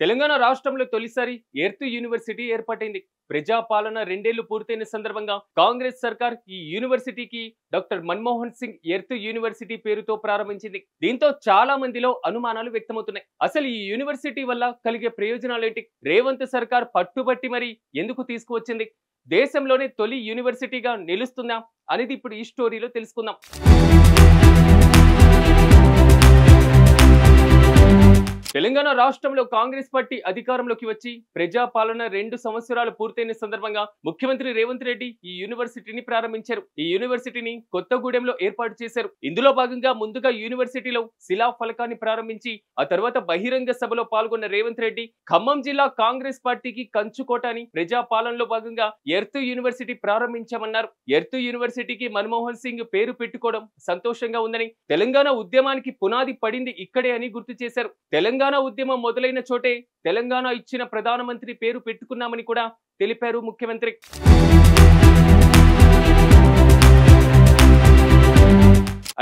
తెలంగాణ రాష్ట్రంలో తొలిసారి earth university ఏర్పాటైంది. ప్రజాపాలన 2 ఏళ్లు పూర్తయిన సందర్భంగా కాంగ్రెస్ సర్కార్ ఈ యూనివర్సిటీకి doctor Manmohan Singh earth university పేరుతో ప్రారంభించింది. దీంతో చాలా మందిలో అనుమానాలు వ్యక్తమవుతున్నాయి. అసలు ఈ యూనివర్సిటీ వల్ల కలిగే ప్రయోజనాలేంటి? రేవంత్ సర్కార్ పట్టుబట్టి మరి ఎందుకు తీసుకువచ్చింది? దేశంలోనే తొలి యూనివర్సిటీగా నిలుస్తుందా అనేది ఇప్పుడు ఈ స్టోరీలో తెలుసుకుందాం. తెలంగాణ రాష్ట్రంలో కాంగ్రెస్ పార్టీ అధికారంలోకి వచ్చి ప్రజాపాలన 2 సంవత్సరాలు పూర్తయిన సందర్భంగా ముఖ్యమంత్రి రేవంత్ రెడ్డి ఈ యూనివర్సిటీని ప్రారంభించారు. ఈ యూనివర్సిటీని కొత్తగూడెంలో ఏర్పాటు చేశారు. ఇందులో భాగంగా ముందుగా యూనివర్సిటీలో శిలా ఫలకాన్ని ప్రారంభించి ఆ తర్వాత బహిరంగ సభలో పాల్గొన్న రేవంత్ రెడ్డి ఖమ్మం జిల్లా కాంగ్రెస్ పార్టీకి కంచుకోట అని ప్రజాపాలనలో భాగంగా ఎర్త్ యూనివర్సిటీ ప్రారంభించామన్నారు. ఎర్త్ యూనివర్సిటీకి మన్మోహన్ సింగ్ పేరు పెట్టుకోవడం సంతోషంగా ఉందని, తెలంగాణ ఉద్యమానికి పునాది పడింది ఇక్కడే అని గుర్తు చేశారు. తెలంగాణ ఉద్యమం మొదలైన చోటే తెలంగాణ ఇచ్చిన ప్రధానమంత్రి పేరు పెట్టుకున్నామని కూడా తెలిపారు ముఖ్యమంత్రి.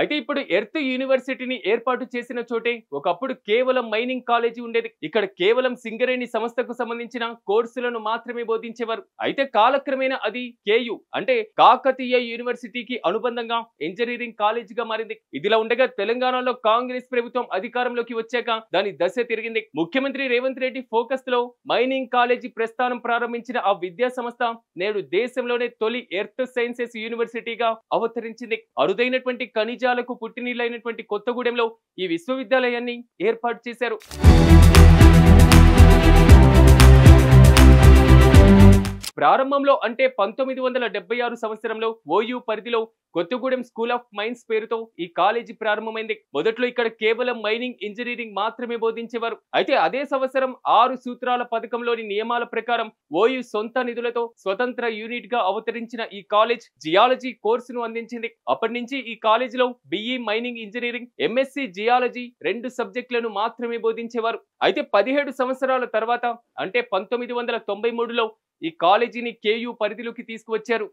అయితే ఇప్పుడు ఎర్త్ యూనివర్సిటీని ఏర్పాటు చేసిన చోటే ఒకప్పుడు కేవలం మైనింగ్ కాలేజీ ఉండేది. ఇక్కడ కేవలం సింగరేణి సంస్థకు సంబంధించిన కోర్సులను మాత్రమే బోధించేవారు. అయితే కాలక్రమేణా అది కేయు అంటే కాకతీయ యూనివర్సిటీకి అనుబంధంగా ఇంజనీరింగ్ కాలేజీగా మారింది. ఇదిలా ఉండగా తెలంగాణలో కాంగ్రెస్ ప్రభుత్వం అధికారంలోకి వచ్చాక దాని దశ తిరిగింది. ముఖ్యమంత్రి రేవంత్ రెడ్డి ఫోకస్ లో మైనింగ్ కాలేజీ ప్రస్థానం ప్రారంభించిన ఆ విద్యా సంస్థ నేడు దేశంలోనే తొలి ఎర్త్ సైన్సెస్ యూనివర్సిటీగా అవతరించింది. అరుదైనటువంటి ఖనిజాలకు పుట్టినిల్లైనటువంటి కొత్తగూడెంలో ఈ విశ్వవిద్యాలయాన్ని ఏర్పాటు చేశారు. ప్రారంభంలో అంటే 1976 సంవత్సరంలో ఓయూ పరిధిలో కొత్తగూడెం స్కూల్ ఆఫ్ మైన్స్ పేరుతో ఈ కాలేజీ ప్రారంభమైంది. మొదట్లో ఇక్కడ కేవలం మైనింగ్ ఇంజనీరింగ్ మాత్రమే బోధించేవారు. అయితే అదే సంవత్సరం 6 సూత్రాల పథకంలోని నియమాల ప్రకారం ఓయూ సొంత నిధులతో స్వతంత్ర యూనిట్ గా అవతరించిన ఈ కాలేజ్ జియాలజీ కోర్సును అందించింది. అప్పటి నుంచి ఈ కాలేజీలో BE mining engineering, MSc geology 2 సబ్జెక్టులను మాత్రమే బోధించేవారు. అయితే 17 సంవత్సరాల తర్వాత అంటే 1993లో ఈ కాలేజీని కేయు పరిధిలోకి తీసుకువచ్చారు.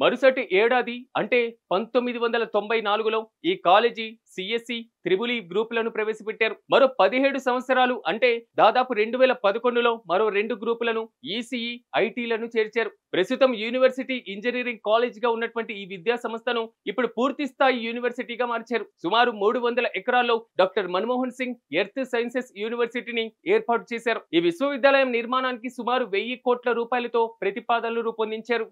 మరుసటి ఏడాది అంటే 1994లో ఈ కాలేజీ సిఎస్సి, త్రిబుల్ గ్రూపులను ప్రవేశపెట్టారు. మరో 17 సంవత్సరాలు అంటే దాదాపు 2011లో మరో 2 గ్రూపులను ఈసీఈ, ఐటీలను చేర్చారు. ప్రస్తుతం యూనివర్సిటీ ఇంజనీరింగ్ కాలేజ్ గా ఉన్నటువంటి ఈ విద్యా సంస్థను ఇప్పుడు పూర్తి స్థాయి యూనివర్సిటీగా మార్చారు. సుమారు 300 ఎకరాల్లో doctor Manmohan Singh earth sciences యూనివర్సిటీని ఏర్పాటు చేశారు. ఈ విశ్వవిద్యాలయం నిర్మాణానికి సుమారు 1000 కోట్ల రూపాయలతో ప్రతిపాదనలు రూపొందించారు.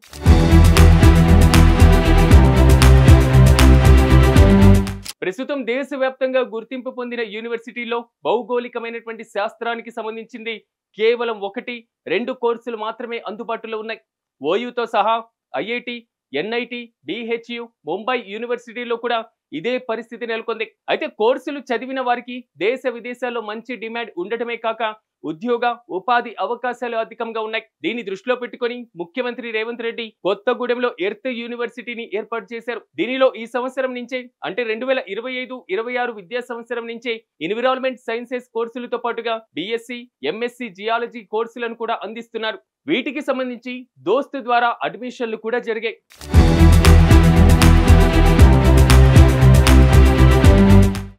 ప్రస్తుతం దేశవ్యాప్తంగా గుర్తింపు పొందిన యూనివర్సిటీలో భౌగోళికమైనటువంటి శాస్త్రానికి సంబంధించింది కేవలం 1-2 కోర్సులు మాత్రమే అందుబాటులో ఉన్నాయి. ఓయూతో సహా ఐఐటి, ఎన్ఐటి, బిహెచ్యు, ముంబై యూనివర్సిటీలో కూడా ఇదే పరిస్థితి నెలకొంది. అయితే కోర్సులు చదివిన వారికి దేశ విదేశాల్లో మంచి డిమాండ్ ఉండటమే కాక ఉద్యోగ, ఉపాధి అవకాశాలు అధికంగా ఉన్నాయి. దీన్ని దృష్టిలో పెట్టుకుని ముఖ్యమంత్రి రేవంత్ రెడ్డి కొత్తగూడెంలో ఎర్త్ యూనివర్సిటీని ఏర్పాటు చేశారు. దీనిలో ఈ సంవత్సరం నుంచే అంటే 2025-26 విద్యా సంవత్సరం నుంచే ఎన్విరాన్మెంట్ సైన్సెస్ కోర్సులతో పాటుగా బిఎస్సి, ఎంఎస్సి జియాలజీ కోర్సులను కూడా అందిస్తున్నారు. వీటికి సంబంధించి దోస్తు ద్వారా అడ్మిషన్లు కూడా జరిగాయి.